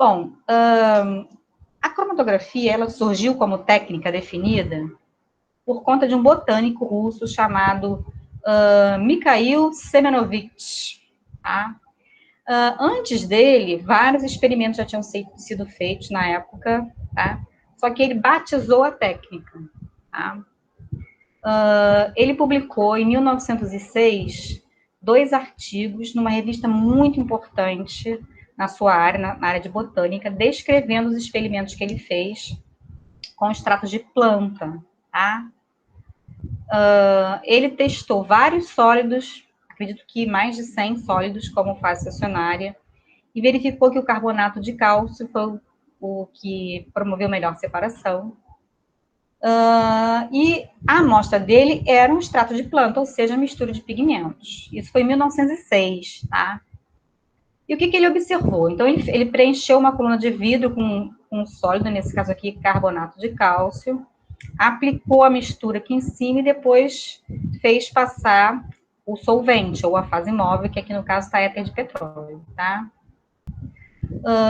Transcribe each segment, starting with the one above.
Bom, a cromatografia, ela surgiu como técnica definida por conta de um botânico russo chamado Mikhail Semyonovich, tá? Antes dele, vários experimentos já tinham sido feitos na época, tá? Só que ele batizou a técnica, tá? Ele publicou, em 1906, 2 artigos numa revista muito importante na sua área, na área de botânica, descrevendo os experimentos que ele fez com extratos de planta, tá? Ele testou vários sólidos, acredito que mais de 100 sólidos como fase estacionária, e verificou que o carbonato de cálcio foi o que promoveu melhor separação. E a amostra dele era um extrato de planta, ou seja, mistura de pigmentos. Isso foi em 1906, tá? E o que ele observou? Então, ele preencheu uma coluna de vidro com um sólido, nesse caso aqui, carbonato de cálcio, aplicou a mistura aqui em cima e depois fez passar o solvente, ou a fase móvel, que aqui no caso está éter de petróleo, tá?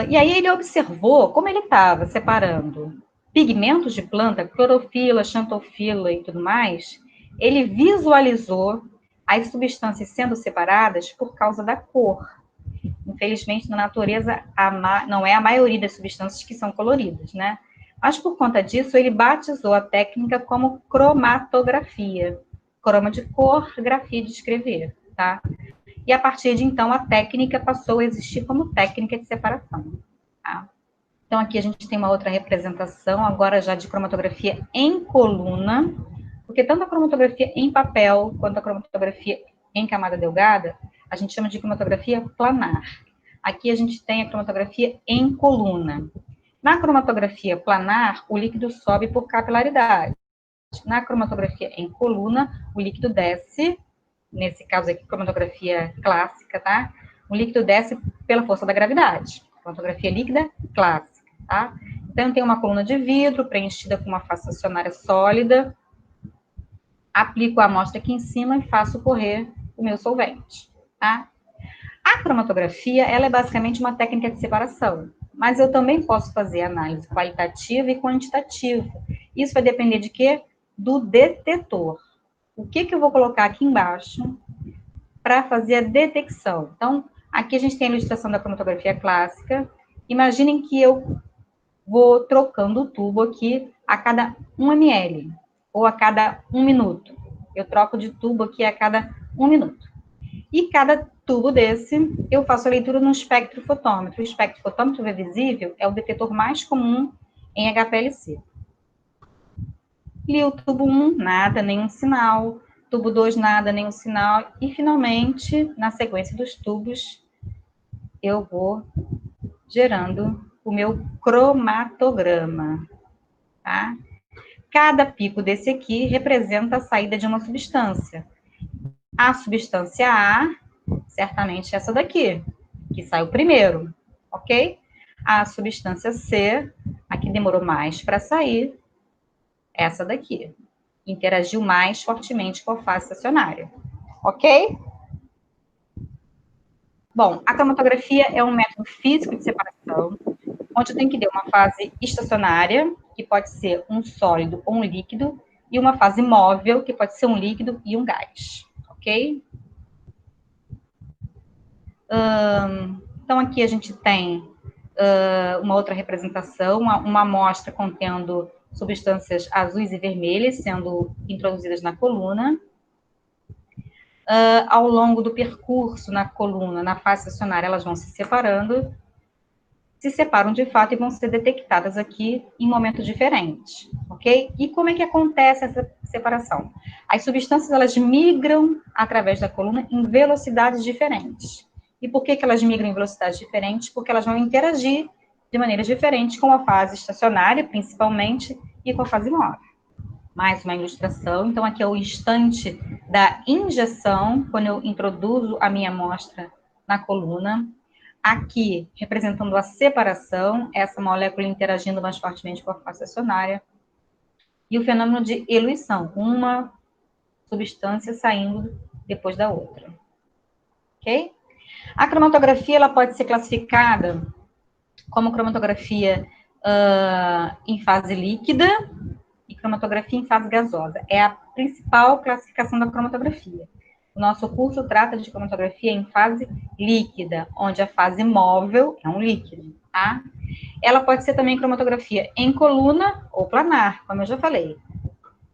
E aí ele observou como ele estava separando pigmentos de planta, clorofila, xantofila e tudo mais, ele visualizou as substâncias sendo separadas por causa da cor. Infelizmente, na natureza, não é a maioria das substâncias que são coloridas, né? Mas, por conta disso, ele batizou a técnica como cromatografia. Croma de cor, grafia de escrever, tá? E, a partir de então, a técnica passou a existir como técnica de separação, tá? Então, aqui a gente tem uma outra representação, agora já de cromatografia em coluna, porque tanto a cromatografia em papel, quanto a cromatografia em camada delgada, a gente chama de cromatografia planar. Aqui a gente tem a cromatografia em coluna. Na cromatografia planar, o líquido sobe por capilaridade. Na cromatografia em coluna, o líquido desce, nesse caso aqui, cromatografia clássica, tá? O líquido desce pela força da gravidade. Cromatografia líquida clássica, tá? Então, eu tenho uma coluna de vidro preenchida com uma fase estacionária sólida, aplico a amostra aqui em cima e faço correr o meu solvente, tá? A cromatografia, ela é basicamente uma técnica de separação, mas eu também posso fazer análise qualitativa e quantitativa. Isso vai depender de quê? Do detetor. O que eu vou colocar aqui embaixo para fazer a detecção? Então, aqui a gente tem a ilustração da cromatografia clássica. Imaginem que eu vou trocando o tubo aqui a cada 1 ml, ou a cada 1 minuto. Eu troco de tubo aqui a cada 1 minuto. E cada tubo desse, eu faço a leitura no espectrofotômetro. O espectrofotômetro visível é o detetor mais comum em HPLC. Li o tubo 1, nada, nenhum sinal. Tubo 2, nada, nenhum sinal. E, finalmente, na sequência dos tubos, eu vou gerando o meu cromatograma, tá? Cada pico desse aqui representa a saída de uma substância. A substância A, certamente essa daqui, que saiu primeiro, ok? A substância C, a que demorou mais para sair, essa daqui. Interagiu mais fortemente com a fase estacionária, ok? Bom, a cromatografia é um método físico de separação, onde eu tenho que ter uma fase estacionária, que pode ser um sólido ou um líquido, e uma fase móvel, que pode ser um líquido e um gás, ok? Então, aqui a gente tem uma outra representação, uma amostra contendo substâncias azuis e vermelhas sendo introduzidas na coluna. Ao longo do percurso na coluna, na fase estacionária, elas vão se separando, se separam de fato e vão ser detectadas aqui em momentos diferentes, ok? E como é que acontece essa separação? As substâncias, elas migram através da coluna em velocidades diferentes. E por que elas migram em velocidades diferentes? Porque elas vão interagir de maneiras diferentes com a fase estacionária, principalmente, e com a fase móvel. Mais uma ilustração. Então, aqui é o instante da injeção, quando eu introduzo a minha amostra na coluna. Aqui, representando a separação, essa molécula interagindo mais fortemente com a fase estacionária. E o fenômeno de eluição, uma substância saindo depois da outra. Ok? A cromatografia, ela pode ser classificada como cromatografia em fase líquida e cromatografia em fase gasosa. É a principal classificação da cromatografia. O nosso curso trata de cromatografia em fase líquida, onde a fase móvel é um líquido, tá? Ela pode ser também cromatografia em coluna ou planar, como eu já falei.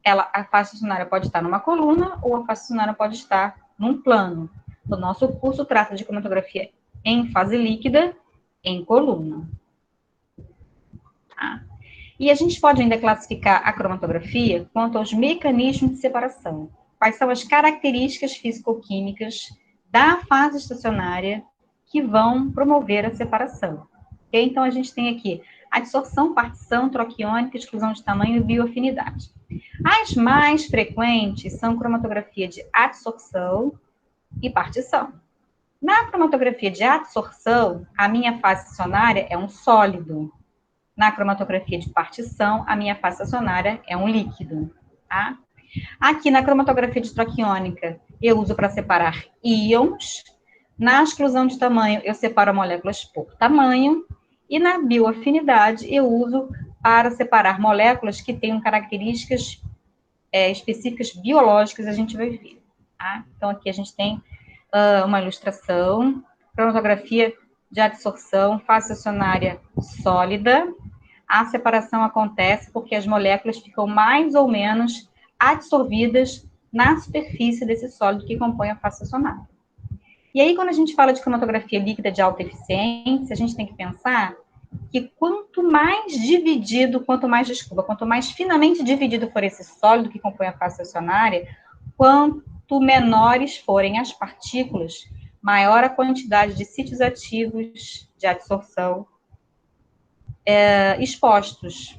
A fase estacionária pode estar numa coluna ou a fase estacionária pode estar num plano. O nosso curso trata de cromatografia em fase líquida, em coluna. Tá? E a gente pode ainda classificar a cromatografia quanto aos mecanismos de separação. Quais são as características físico-químicas da fase estacionária que vão promover a separação. Okay? Então, a gente tem aqui adsorção, partição, troca iônica, exclusão de tamanho e bioafinidade. As mais frequentes são cromatografia de adsorção e partição. Na cromatografia de adsorção, a minha fase estacionária é um sólido. Na cromatografia de partição, a minha fase estacionária é um líquido. Tá? Aqui na cromatografia de troca iônica, eu uso para separar íons. Na exclusão de tamanho, eu separo moléculas por tamanho. E na bioafinidade, eu uso para separar moléculas que tenham características específicas biológicas, a gente vai ver. Tá? Então, aqui a gente tem uma ilustração, cromatografia de adsorção, fase estacionária sólida. A separação acontece porque as moléculas ficam mais ou menos adsorvidas na superfície desse sólido que compõe a fase estacionária. E aí, quando a gente fala de cromatografia líquida de alta eficiência, a gente tem que pensar que quanto mais finamente dividido for esse sólido que compõe a fase estacionária, quanto menores forem as partículas, maior a quantidade de sítios ativos de adsorção expostos.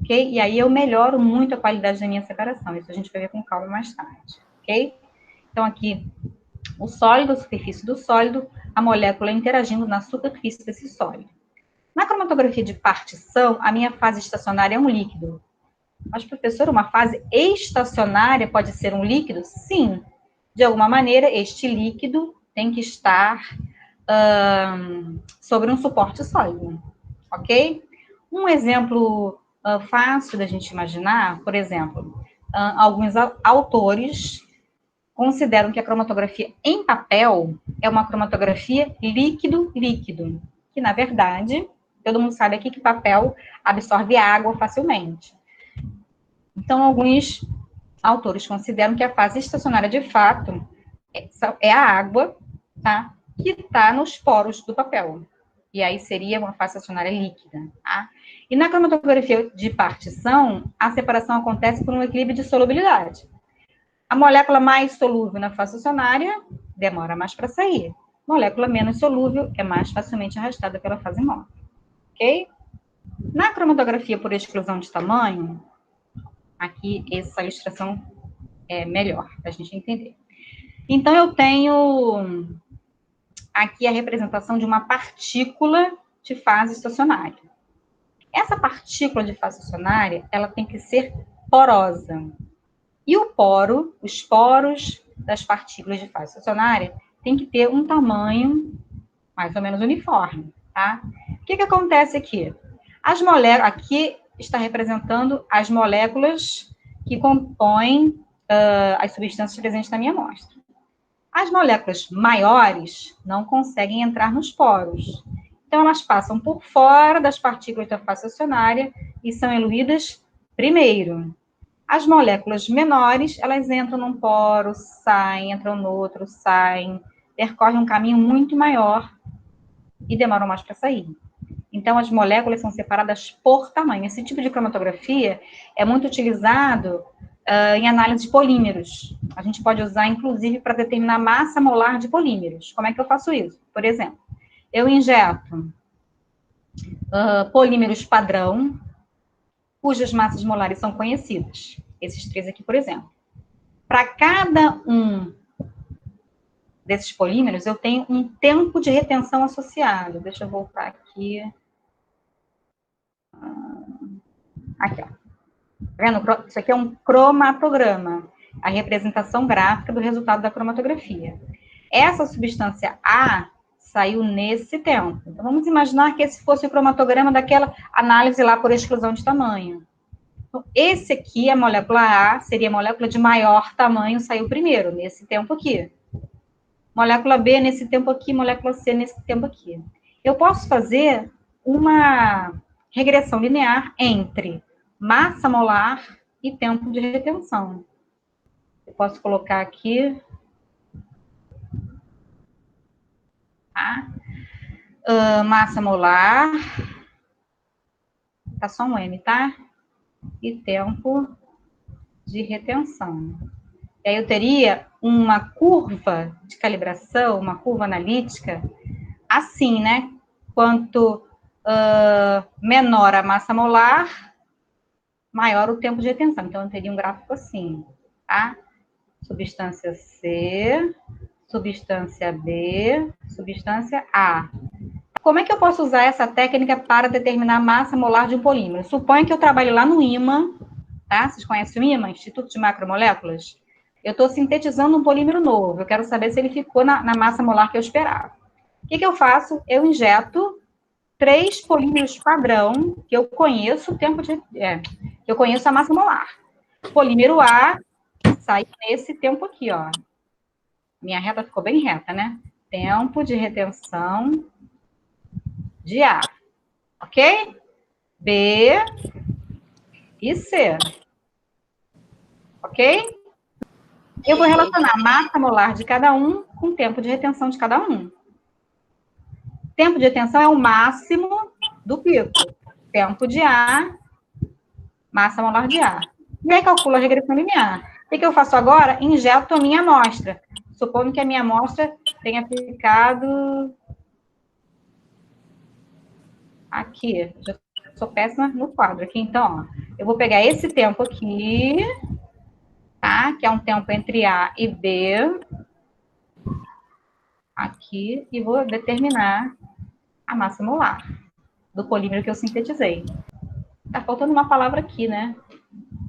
Okay? E aí eu melhoro muito a qualidade da minha separação. Isso a gente vai ver com calma mais tarde. Ok? Então, aqui, o sólido, a superfície do sólido, a molécula interagindo na superfície desse sólido. Na cromatografia de partição, a minha fase estacionária é um líquido. Mas, professor, uma fase estacionária pode ser um líquido? Sim. De alguma maneira, este líquido tem que estar sobre um suporte sólido. Ok? Um exemplo fácil da gente imaginar, por exemplo, alguns autores consideram que a cromatografia em papel é uma cromatografia líquido-líquido, que, na verdade, todo mundo sabe aqui que papel absorve água facilmente. Então, alguns autores consideram que a fase estacionária, de fato, é a água, tá? Que está nos poros do papel. E aí seria uma fase estacionária líquida, tá? E na cromatografia de partição, a separação acontece por um equilíbrio de solubilidade. A molécula mais solúvel na fase estacionária demora mais para sair. A molécula menos solúvel é mais facilmente arrastada pela fase móvel. Ok? Na cromatografia por exclusão de tamanho, aqui essa ilustração é melhor para a gente entender. Então, eu tenho aqui a representação de uma partícula de fase estacionária. Essa partícula de fase estacionária, ela tem que ser porosa. E os poros das partículas de fase estacionária tem que ter um tamanho mais ou menos uniforme, tá? O que acontece aqui? As moléculas, aqui está representando as moléculas que compõem as substâncias presentes na minha amostra. As moléculas maiores não conseguem entrar nos poros. Então, elas passam por fora das partículas da fase estacionária e são eluídas primeiro. As moléculas menores, elas entram num poro, saem, entram no outro, saem, percorrem um caminho muito maior e demoram mais para sair. Então, as moléculas são separadas por tamanho. Esse tipo de cromatografia é muito utilizado em análise de polímeros. A gente pode usar, inclusive, para determinar a massa molar de polímeros. Como é que eu faço isso? Por exemplo, eu injeto polímeros padrão, cujas massas molares são conhecidas. Esses três aqui, por exemplo. Para cada um desses polímeros, eu tenho um tempo de retenção associado. Deixa eu voltar aqui. Aqui, ó. Tá vendo? Isso aqui é um cromatograma, a representação gráfica do resultado da cromatografia. Essa substância A saiu nesse tempo. Então, vamos imaginar que esse fosse o cromatograma daquela análise lá por exclusão de tamanho. Então, esse aqui, a molécula A, seria a molécula de maior tamanho, saiu primeiro, nesse tempo aqui. Molécula B nesse tempo aqui, molécula C nesse tempo aqui. Eu posso fazer uma regressão linear entre massa molar e tempo de retenção. Eu posso colocar aqui, tá? Massa molar, tá só um M, tá? E tempo de retenção. E aí eu teria uma curva de calibração, uma curva analítica, assim, né? Quanto menor a massa molar, maior o tempo de retenção. Então, eu teria um gráfico assim, tá? Substância C, substância B, substância A. Como é que eu posso usar essa técnica para determinar a massa molar de um polímero? Suponha que eu trabalho lá no IMA, tá? Vocês conhecem o IMA, Instituto de Macromoléculas? Eu estou sintetizando um polímero novo, eu quero saber se ele ficou na massa molar que eu esperava. O que eu faço? Eu injeto 3 polímeros padrão, que eu conheço o tempo de... eu conheço a massa molar. Polímero A sai nesse tempo aqui, ó. Minha reta ficou bem reta, né? Tempo de retenção de A. Ok? B e C. Ok? Eu vou relacionar a massa molar de cada um com o tempo de retenção de cada um. Tempo de retenção é o máximo do pico. Tempo de A, massa molar de A. E aí calculo a regressão linear. O que eu faço agora? Injeto a minha amostra. Supondo que a minha amostra tenha ficado aqui. Já sou péssima no quadro aqui, então, ó. Eu vou pegar esse tempo aqui, tá? Que é um tempo entre A e B. Aqui, e vou determinar a massa molar do polímero que eu sintetizei. Tá faltando uma palavra aqui, né?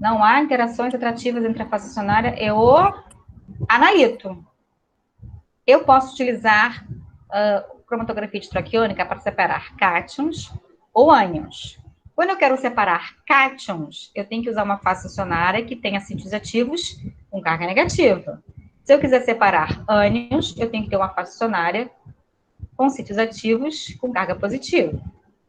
Não há interações atrativas entre a fase acionária e o analito. Eu posso utilizar cromatografia de traquiônica para separar cátions ou ânions. Quando eu quero separar cátions, eu tenho que usar uma fase acionária que tenha sítios ativos com carga negativa. Se eu quiser separar ânions, eu tenho que ter uma fase acionária com sítios ativos com carga positiva,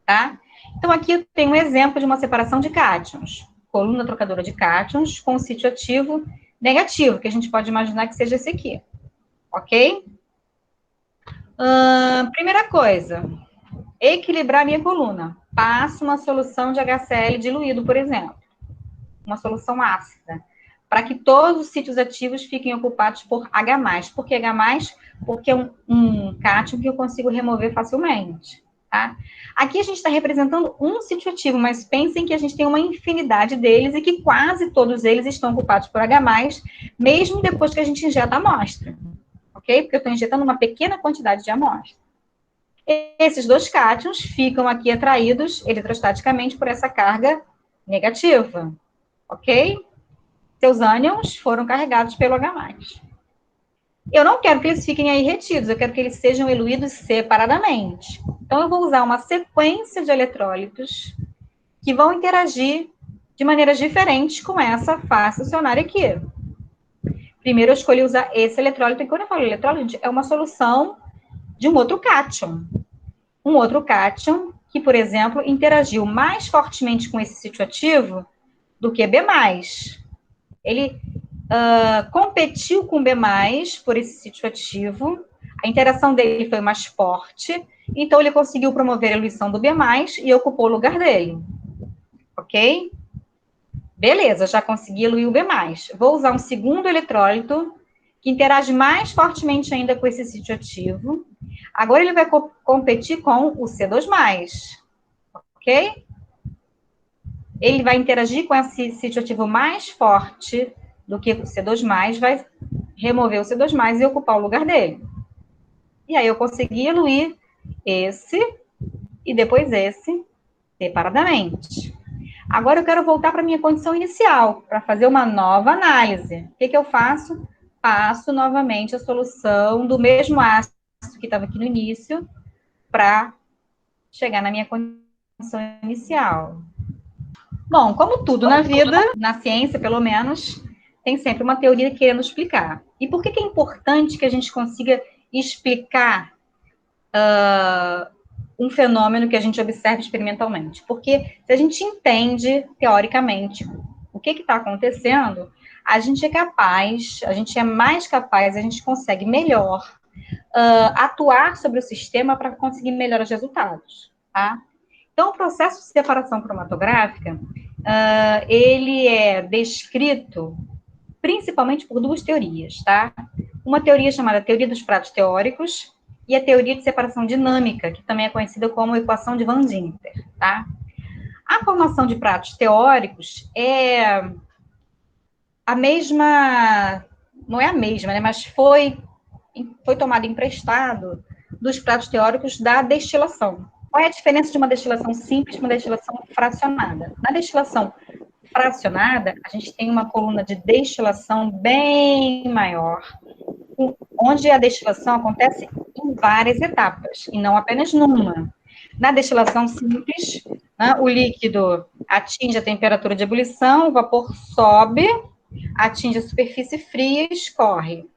tá? Então, aqui eu tenho um exemplo de uma separação de cátions. Coluna trocadora de cátions com sítio ativo negativo, que a gente pode imaginar que seja esse aqui. Ok? Primeira coisa, equilibrar a minha coluna. Passo uma solução de HCl diluído, por exemplo. Uma solução ácida. Para que todos os sítios ativos fiquem ocupados por H+. Por que H+? Porque é um cátion que eu consigo remover facilmente. Tá? Aqui a gente está representando um sítio ativo, mas pensem que a gente tem uma infinidade deles e que quase todos eles estão ocupados por H+, mesmo depois que a gente injeta a amostra. Ok? Porque eu estou injetando uma pequena quantidade de amostra. Esses dois cátions ficam aqui atraídos eletrostaticamente por essa carga negativa. Ok? Seus ânions foram carregados pelo H+. Eu não quero que eles fiquem aí retidos, eu quero que eles sejam eluídos separadamente. Então, eu vou usar uma sequência de eletrólitos que vão interagir de maneiras diferentes com essa face acionária aqui. Primeiro, eu escolhi usar esse eletrólito, e quando eu falo eletrólito, é uma solução de um outro cátion. Um outro cátion que, por exemplo, interagiu mais fortemente com esse sítio ativo do que B+. Ele competiu com B+, por esse sítio ativo, a interação dele foi mais forte, então ele conseguiu promover a eluição do B+, e ocupou o lugar dele. Ok? Beleza, já consegui eluir o B+. Vou usar um segundo eletrólito, que interage mais fortemente ainda com esse sítio ativo. Agora ele vai competir com o C2+. Ok? Ele vai interagir com esse sítio ativo mais forte do que o C2+, vai remover o C2+, e ocupar o lugar dele. E aí eu consegui eluir esse e depois esse separadamente. Agora eu quero voltar para a minha condição inicial, para fazer uma nova análise. O que eu faço? Passo novamente a solução do mesmo ácido que estava aqui no início para chegar na minha condição inicial. Bom, como tudo na vida, na ciência pelo menos, tem sempre uma teoria querendo explicar. E por que é importante que a gente consiga explicar um fenômeno que a gente observa experimentalmente? Porque se a gente entende, teoricamente, o que está acontecendo, a gente é capaz, a gente é mais capaz, a gente consegue melhor atuar sobre o sistema para conseguir melhores resultados, tá? Então, o processo de separação cromatográfica, ele é descrito principalmente por duas teorias, tá? Uma teoria chamada teoria dos pratos teóricos e a teoria de separação dinâmica, que também é conhecida como equação de Van Zinter, tá? A formação de pratos teóricos é a mesma, não é a mesma, né, mas foi tomado emprestado dos pratos teóricos da destilação. Qual é a diferença de uma destilação simples e uma destilação fracionada? Na destilação fracionada, a gente tem uma coluna de destilação bem maior, onde a destilação acontece em várias etapas, e não apenas numa. Na destilação simples, né, o líquido atinge a temperatura de ebulição, o vapor sobe, atinge a superfície fria e escorre,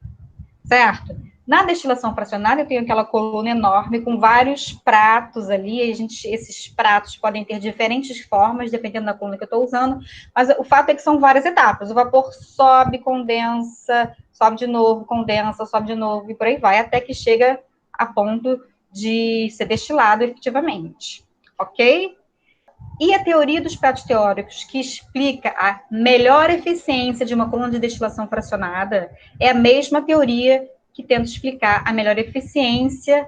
certo? Na destilação fracionada, eu tenho aquela coluna enorme com vários pratos ali, esses pratos podem ter diferentes formas, dependendo da coluna que eu estou usando, mas o fato é que são várias etapas. O vapor sobe, condensa, sobe de novo, condensa, sobe de novo, e por aí vai, até que chega a ponto de ser destilado efetivamente, ok? E a teoria dos pratos teóricos, que explica a melhor eficiência de uma coluna de destilação fracionada, é a mesma teoria que tenta explicar a melhor eficiência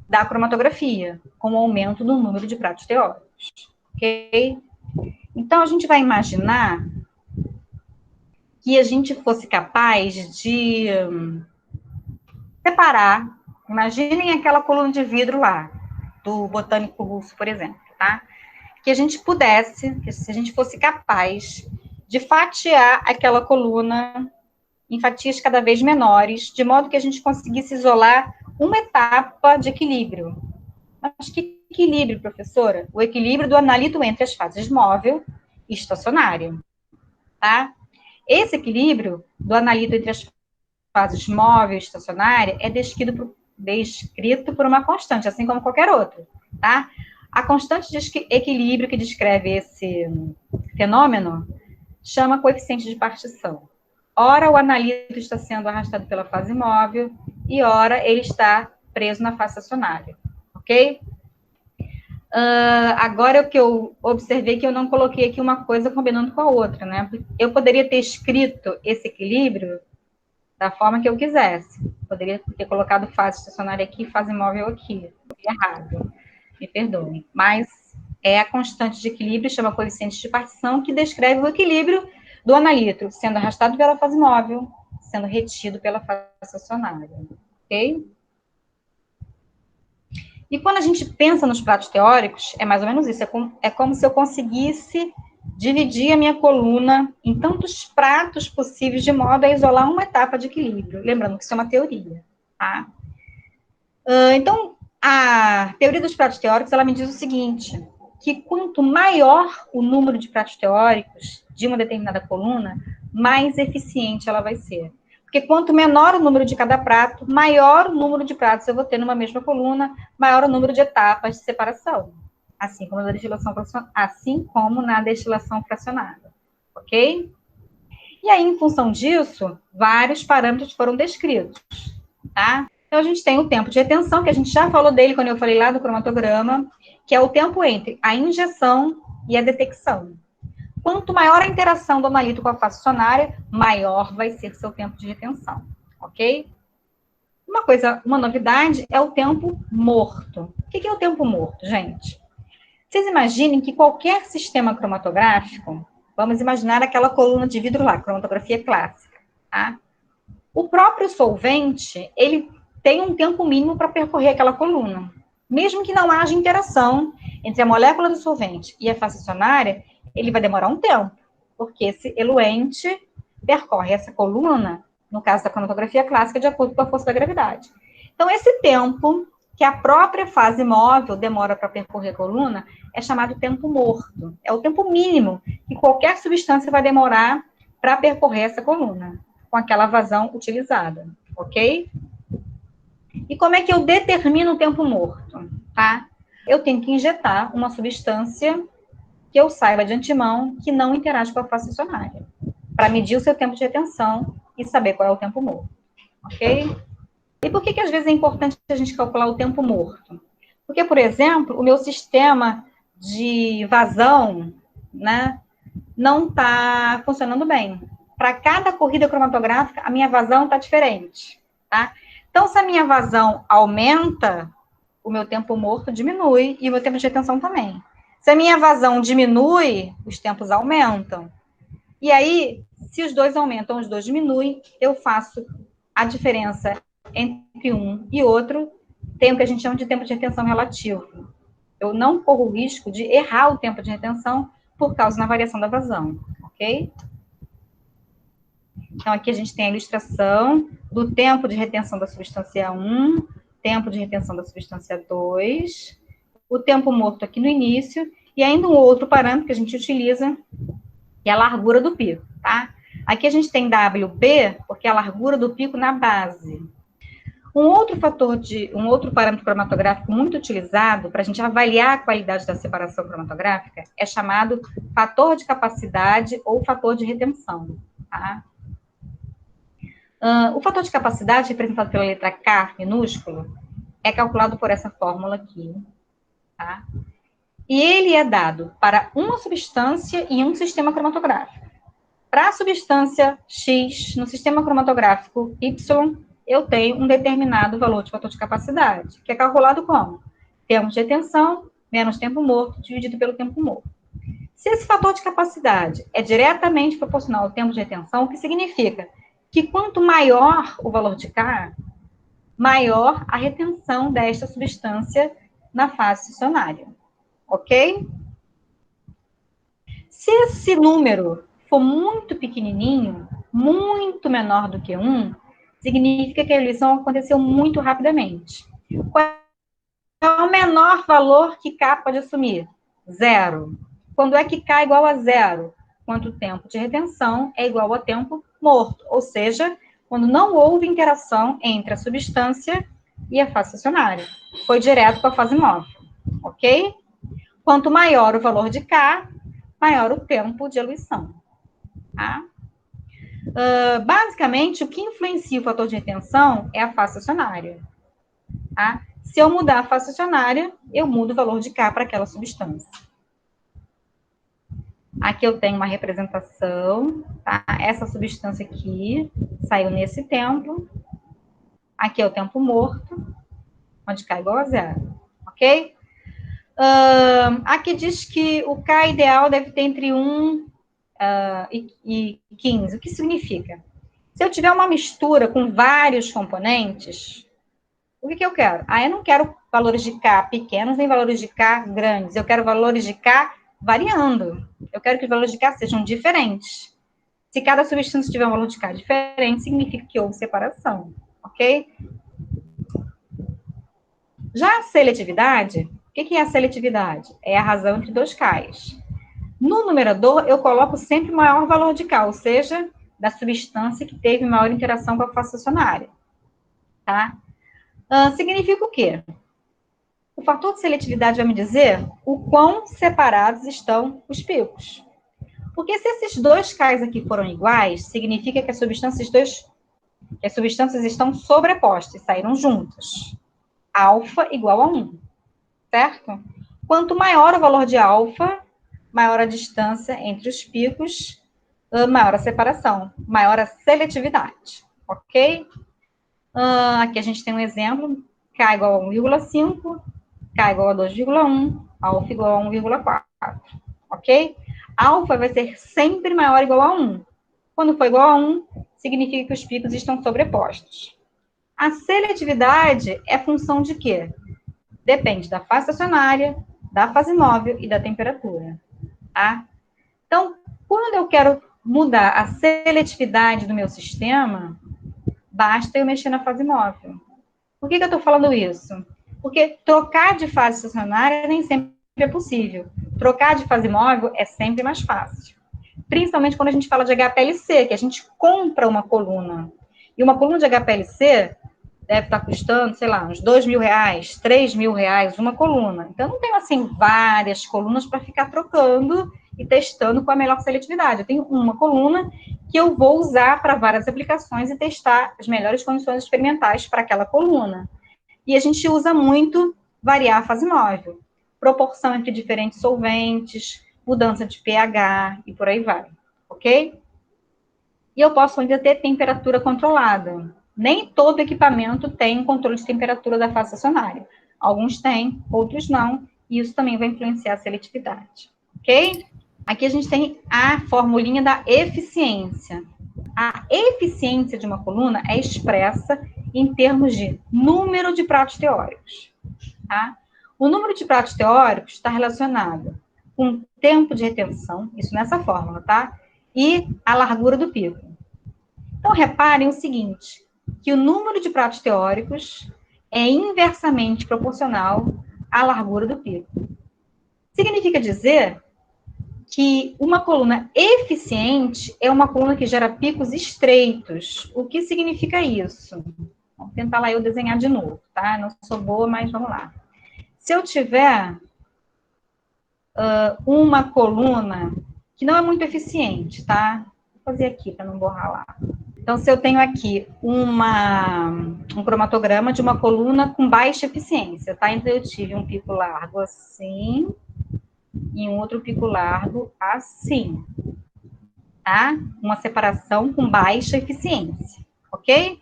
da cromatografia, com o aumento do número de pratos teóricos. Ok? Então, a gente vai imaginar que a gente fosse capaz de separar, imaginem aquela coluna de vidro lá, do Botânico Russo, por exemplo, tá? Que a gente pudesse, que se a gente fosse capaz de fatiar aquela coluna em fatias cada vez menores, de modo que a gente conseguisse isolar uma etapa de equilíbrio. Mas que equilíbrio, professora? O equilíbrio do analito entre as fases móvel e estacionário, tá? Esse equilíbrio do analito entre as fases móvel e estacionária é descrito por uma constante, assim como qualquer outro, tá? A constante de equilíbrio que descreve esse fenômeno chama coeficiente de partição. Ora, o analito está sendo arrastado pela fase móvel e ora ele está preso na fase estacionária, ok? Agora, o que eu observei que eu não coloquei aqui uma coisa combinando com a outra, né? Eu poderia ter escrito esse equilíbrio da forma que eu quisesse. Poderia ter colocado fase estacionária aqui e fase móvel aqui. Errado, me perdoem. Mas é a constante de equilíbrio, chama coeficiente de partição, que descreve o equilíbrio do analito, sendo arrastado pela fase móvel, sendo retido pela fase estacionária. Ok? E quando a gente pensa nos pratos teóricos, é mais ou menos isso. É como se eu conseguisse dividir a minha coluna em tantos pratos possíveis, de modo a isolar uma etapa de equilíbrio. Lembrando que isso é uma teoria, tá? Então, a teoria dos pratos teóricos, ela me diz o seguinte, que quanto maior o número de pratos teóricos de uma determinada coluna, mais eficiente ela vai ser. Porque quanto menor o número de cada prato, maior o número de pratos eu vou ter numa mesma coluna, maior o número de etapas de separação. Assim como na destilação fracionada. Ok? E aí, em função disso, vários parâmetros foram descritos. Tá? Então, a gente tem o tempo de retenção, que a gente já falou dele quando eu falei lá do cromatograma, que é o tempo entre a injeção e a detecção. Quanto maior a interação do analito com a fase estacionária, maior vai ser seu tempo de retenção, ok? Uma novidade é o tempo morto. O que é o tempo morto, gente? Vocês imaginem que qualquer sistema cromatográfico, vamos imaginar aquela coluna de vidro lá, cromatografia clássica, tá? O próprio solvente, ele tem um tempo mínimo para percorrer aquela coluna. Mesmo que não haja interação entre a molécula do solvente e a fase estacionária, ele vai demorar um tempo, porque esse eluente percorre essa coluna, no caso da cromatografia clássica, de acordo com a força da gravidade. Então, esse tempo que a própria fase móvel demora para percorrer a coluna é chamado tempo morto. É o tempo mínimo que qualquer substância vai demorar para percorrer essa coluna, com aquela vazão utilizada, ok? E como é que eu determino o tempo morto, tá? Eu tenho que injetar uma substância que eu saiba de antemão que não interage com a fase acionária, para medir o seu tempo de retenção e saber qual é o tempo morto, ok? E por que às vezes é importante a gente calcular o tempo morto? Porque, por exemplo, o meu sistema de vazão, né, não está funcionando bem. Para cada corrida cromatográfica, a minha vazão está diferente, tá? Então, se a minha vazão aumenta, o meu tempo morto diminui e o meu tempo de retenção também. Se a minha vazão diminui, os tempos aumentam. E aí, se os dois aumentam, os dois diminuem, eu faço a diferença entre um e outro, tem o que a gente chama de tempo de retenção relativo. Eu não corro o risco de errar o tempo de retenção por causa da variação da vazão, ok? Então, aqui a gente tem a ilustração do tempo de retenção da substância 1, tempo de retenção da substância 2, o tempo morto aqui no início, e ainda um outro parâmetro que a gente utiliza, que é a largura do pico, tá? Aqui a gente tem WB, porque é a largura do pico na base. Um outro parâmetro cromatográfico muito utilizado para a gente avaliar a qualidade da separação cromatográfica é chamado fator de capacidade ou fator de retenção, tá? O fator de capacidade, representado pela letra K minúsculo, é calculado por essa fórmula aqui, tá? E ele é dado para uma substância e um sistema cromatográfico. Para a substância X, no sistema cromatográfico Y, eu tenho um determinado valor de fator de capacidade, que é calculado como? Tempo de retenção menos tempo morto dividido pelo tempo morto. Se esse fator de capacidade é diretamente proporcional ao tempo de retenção, o que significa que quanto maior o valor de K, maior a retenção desta substância na fase acionária. Ok? Se esse número for muito pequenininho, muito menor do que 1, significa que a eleição aconteceu muito rapidamente. Qual é o menor valor que K pode assumir? 0. Quando é que K é igual a 0? Quando o tempo de retenção é igual ao tempo morto, ou seja, quando não houve interação entre a substância e a fase acionária. Foi direto para a fase móvel, ok? Quanto maior o valor de K, maior o tempo de eluição. Tá? Basicamente, o que influencia o fator de retenção é a fase acionária. Tá? Se eu mudar a fase acionária, eu mudo o valor de K para aquela substância. Aqui eu tenho uma representação, tá? Essa substância aqui saiu nesse tempo. Aqui é o tempo morto, onde K é igual a 0, ok? Aqui diz que o K ideal deve ter entre 1 e 15. O que significa? Se eu tiver uma mistura com vários componentes, o que eu quero? Eu não quero valores de K pequenos nem valores de K grandes. Eu quero valores de K variando. Eu quero que os valores de K sejam diferentes. Se cada substância tiver um valor de K diferente, significa que houve separação, ok? Já a seletividade, o que é a seletividade? É a razão entre dois Ks. No numerador, eu coloco sempre o maior valor de K, ou seja, da substância que teve maior interação com a fase acionária. Tá? Significa o quê? O fator de seletividade vai me dizer o quão separados estão os picos. Porque se esses dois Ks aqui foram iguais, significa que as substâncias estão sobrepostas, saíram juntas. Alfa igual a 1, certo? Quanto maior o valor de alfa, maior a distância entre os picos, maior a separação, maior a seletividade, ok? Aqui a gente tem um exemplo, K igual a 1,5, K igual a 2,1, alfa igual a 1,4, ok? Alfa vai ser sempre maior ou igual a 1. Quando for igual a 1, significa que os picos estão sobrepostos. A seletividade é função de quê? Depende da fase acionária, da fase móvel e da temperatura, tá? Então, quando eu quero mudar a seletividade do meu sistema, basta eu mexer na fase móvel. Por que eu estou falando isso? Porque trocar de fase estacionária nem sempre é possível. Trocar de fase móvel é sempre mais fácil. Principalmente quando a gente fala de HPLC, que a gente compra uma coluna. E uma coluna de HPLC deve estar custando, sei lá, uns R$2.000, R$3.000, uma coluna. Então, eu não tenho, assim, várias colunas para ficar trocando e testando com a melhor seletividade. Eu tenho uma coluna que eu vou usar para várias aplicações e testar as melhores condições experimentais para aquela coluna. E a gente usa muito variar a fase móvel, proporção entre diferentes solventes, mudança de pH e por aí vai, ok? E eu posso ainda ter temperatura controlada. Nem todo equipamento tem controle de temperatura da fase estacionária. Alguns têm, outros não, e isso também vai influenciar a seletividade, ok? Aqui a gente tem a formulinha da eficiência. A eficiência de uma coluna é expressa em termos de número de pratos teóricos, tá? O número de pratos teóricos está relacionado com tempo de retenção, isso nessa fórmula, tá? E a largura do pico. Então, reparem o seguinte, que o número de pratos teóricos é inversamente proporcional à largura do pico. Significa dizer que uma coluna eficiente é uma coluna que gera picos estreitos. O que significa isso? Vamos tentar lá eu desenhar de novo, tá? Não sou boa, mas vamos lá. Se eu tiver uma coluna que não é muito eficiente, tá? Vou fazer aqui para não borrar lá. Então, se eu tenho aqui um cromatograma de uma coluna com baixa eficiência, tá? Então, eu tive um pico largo assim e um outro pico largo assim, tá? Uma separação com baixa eficiência, ok?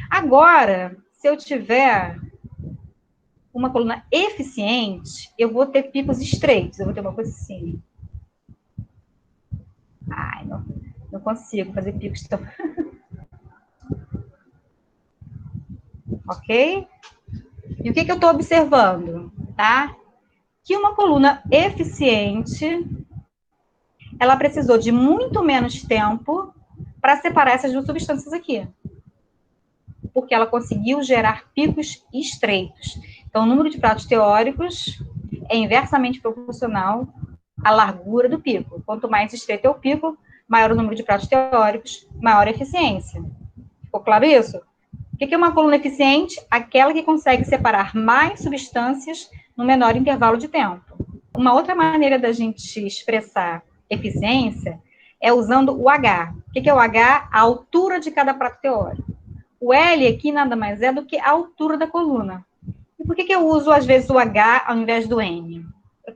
Agora, se eu tiver uma coluna eficiente, eu vou ter picos estreitos, eu vou ter uma coisa assim. Ai, não consigo fazer picos tão... ok? E o que eu estou observando, tá? Que uma coluna eficiente, ela precisou de muito menos tempo para separar essas duas substâncias aqui. Porque ela conseguiu gerar picos estreitos. Então, o número de pratos teóricos é inversamente proporcional à largura do pico. Quanto mais estreito é o pico, maior o número de pratos teóricos, maior a eficiência. Ficou claro isso? O que é uma coluna eficiente? Aquela que consegue separar mais substâncias no menor intervalo de tempo. Uma outra maneira da gente expressar eficiência é usando o H. O que é o H? A altura de cada prato teórico. O L aqui nada mais é do que a altura da coluna. E por que eu uso, às vezes, o H ao invés do N?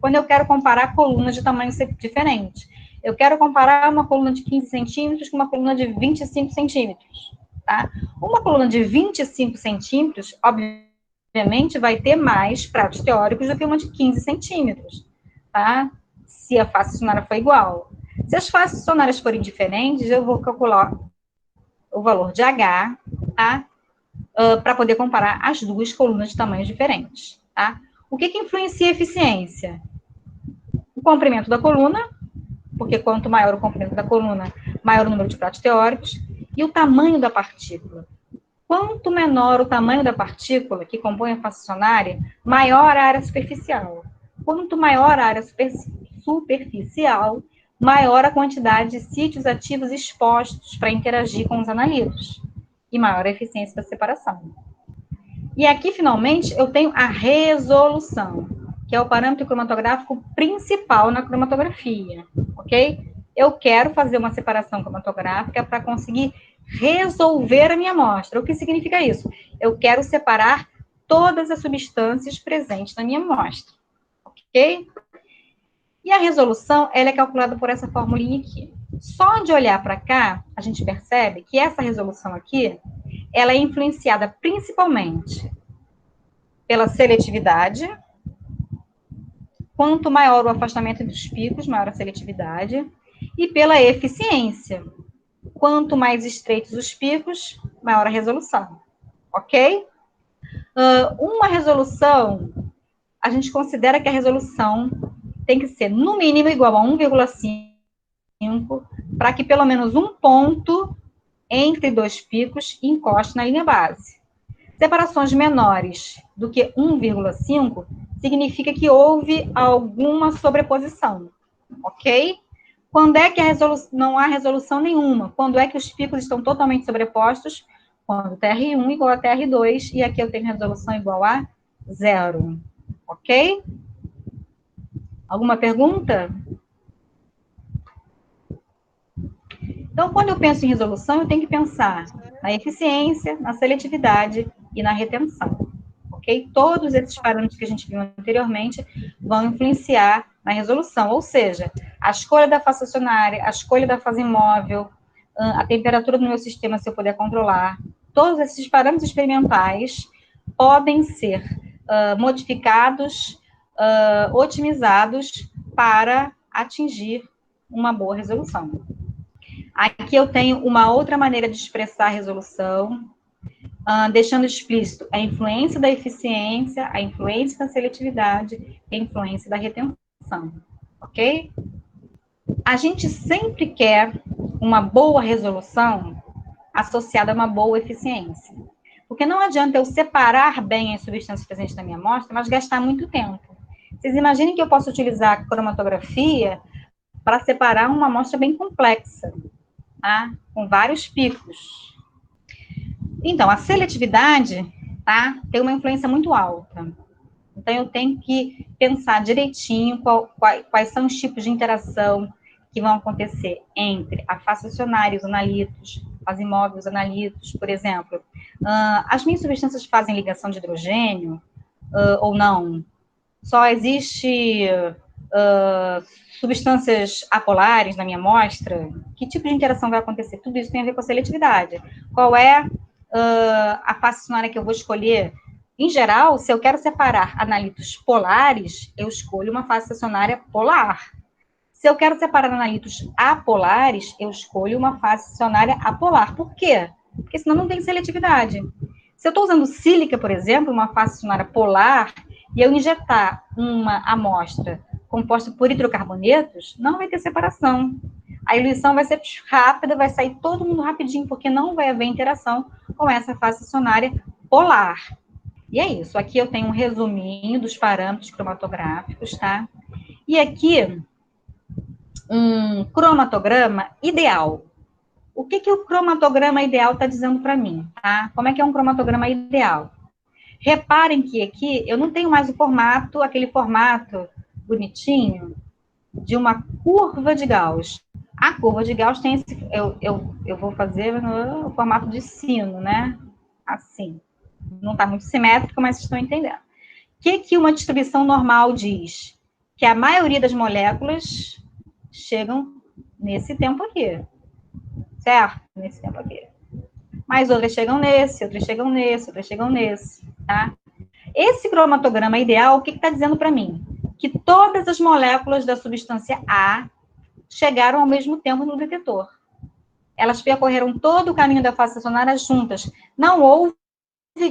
Quando eu quero comparar colunas de tamanho diferente. Eu quero comparar uma coluna de 15 centímetros com uma coluna de 25 centímetros. Tá? Uma coluna de 25 centímetros, obviamente, vai ter mais pratos teóricos do que uma de 15 centímetros, tá? Se a face estacionária for igual. Se as faces estacionárias forem diferentes, eu vou calcular o valor de H, tá? Para poder comparar as duas colunas de tamanhos diferentes, tá? O que influencia a eficiência? O comprimento da coluna, porque quanto maior o comprimento da coluna, maior o número de pratos teóricos, e o tamanho da partícula. Quanto menor o tamanho da partícula que compõe a face estacionária, maior a área superficial. Quanto maior a área superficial, maior a quantidade de sítios ativos expostos para interagir com os analitos, e maior a eficiência da separação. E aqui, finalmente, eu tenho a resolução, que é o parâmetro cromatográfico principal na cromatografia, ok? Eu quero fazer uma separação cromatográfica para conseguir resolver a minha amostra. O que significa isso? Eu quero separar todas as substâncias presentes na minha amostra, ok? E a resolução, ela é calculada por essa formulinha aqui. Só de olhar para cá, a gente percebe que essa resolução aqui, ela é influenciada principalmente pela seletividade. Quanto maior o afastamento entre os picos, maior a seletividade, e pela eficiência. Quanto mais estreitos os picos, maior a resolução. Ok? Uma resolução, a gente considera que a resolução tem que ser, no mínimo, igual a 1,5, para que pelo menos um ponto entre dois picos encoste na linha base. Separações menores do que 1,5 significa que houve alguma sobreposição, ok? Quando é que não há resolução nenhuma? Quando é que os picos estão totalmente sobrepostos? Quando TR1 igual a TR2, e aqui eu tenho resolução igual a 0, ok? Alguma pergunta? Então, quando eu penso em resolução, eu tenho que pensar na eficiência, na seletividade e na retenção, ok? Todos esses parâmetros que a gente viu anteriormente vão influenciar na resolução, ou seja, a escolha da fase acionária, a escolha da fase imóvel, a temperatura do meu sistema, se eu puder controlar, todos esses parâmetros experimentais podem ser modificados, otimizados para atingir uma boa resolução. Aqui eu tenho uma outra maneira de expressar a resolução, deixando explícito a influência da eficiência, a influência da seletividade e a influência da retenção, ok? A gente sempre quer uma boa resolução associada a uma boa eficiência, porque não adianta eu separar bem as substâncias presentes na minha amostra, mas gastar muito tempo. Vocês imaginem que eu posso utilizar a cromatografia para separar uma amostra bem complexa, tá? Com vários picos. Então, a seletividade, tá? Tem uma influência muito alta. Então, eu tenho que pensar direitinho quais são os tipos de interação que vão acontecer entre a face acionária e os analitos, as imóveis, os analitos, por exemplo. As minhas substâncias fazem ligação de hidrogênio ou não? Só existe substâncias apolares na minha amostra? Que tipo de interação vai acontecer? Tudo isso tem a ver com a seletividade. Qual é a face acionária que eu vou escolher? Em geral, se eu quero separar analitos polares, eu escolho uma face acionária polar. Se eu quero separar analitos apolares, eu escolho uma face acionária apolar. Por quê? Porque senão não tem seletividade. Se eu estou usando sílica, por exemplo, uma face acionária polar, e eu injetar uma amostra composta por hidrocarbonetos, não vai ter separação. A eluição vai ser rápida, vai sair todo mundo rapidinho, porque não vai haver interação com essa face acionária polar. E é isso. Aqui eu tenho um resuminho dos parâmetros cromatográficos, tá? E aqui, um cromatograma ideal. O que o cromatograma ideal está dizendo para mim, tá? Como é que é um cromatograma ideal? Reparem que aqui eu não tenho mais o formato, aquele formato bonitinho de uma curva de Gauss. A curva de Gauss tem esse, eu vou fazer no formato de sino, né? Assim. Não está muito simétrico, mas vocês estão entendendo. O que uma distribuição normal diz? Que a maioria das moléculas chegam nesse tempo aqui. Certo? Nesse tempo aqui. Mas outras chegam nesse, outras chegam nesse, outras chegam nesse, tá? Esse cromatograma ideal, o que está dizendo para mim? Que todas as moléculas da substância A chegaram ao mesmo tempo no detetor. Elas percorreram todo o caminho da face acionária juntas. Não houve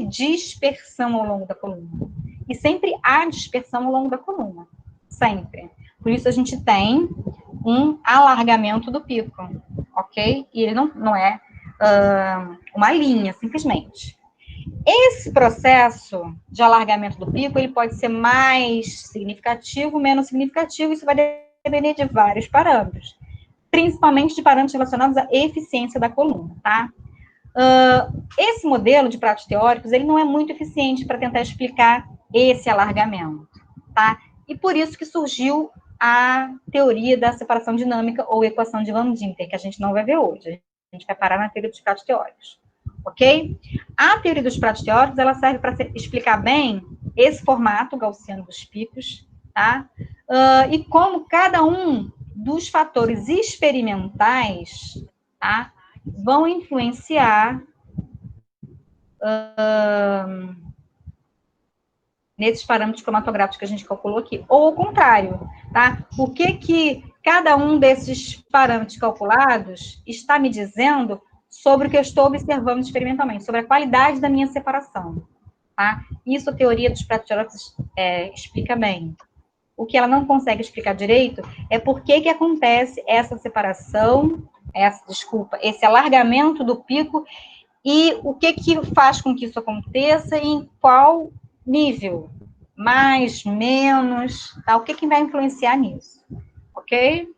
dispersão ao longo da coluna. E sempre há dispersão ao longo da coluna. Sempre. Por isso a gente tem um alargamento do pico, ok? E ele não é uma linha, simplesmente. Esse processo de alargamento do pico, ele pode ser mais significativo, menos significativo, isso vai depender de vários parâmetros, principalmente de parâmetros relacionados à eficiência da coluna, tá? Esse modelo de pratos teóricos, ele não é muito eficiente para tentar explicar esse alargamento, tá? E por isso que surgiu a teoria da separação dinâmica ou equação de Van Dinter, que a gente não vai ver hoje. A gente vai parar na teoria dos pratos teóricos, ok? A teoria dos pratos teóricos, ela serve para explicar bem esse formato gaussiano dos picos, tá? E como cada um dos fatores experimentais, tá? Vão influenciar nesses parâmetros cromatográficos que a gente calculou aqui, ou ao contrário, tá? O que cada um desses parâmetros calculados está me dizendo sobre o que eu estou observando experimentalmente, sobre a qualidade da minha separação, tá? Isso a teoria dos pratos teóricos explica bem. O que ela não consegue explicar direito é por que acontece essa separação, esse alargamento do pico E o que faz com que isso aconteça e em qual nível? Mais, menos, tá? O que vai influenciar nisso? Ok?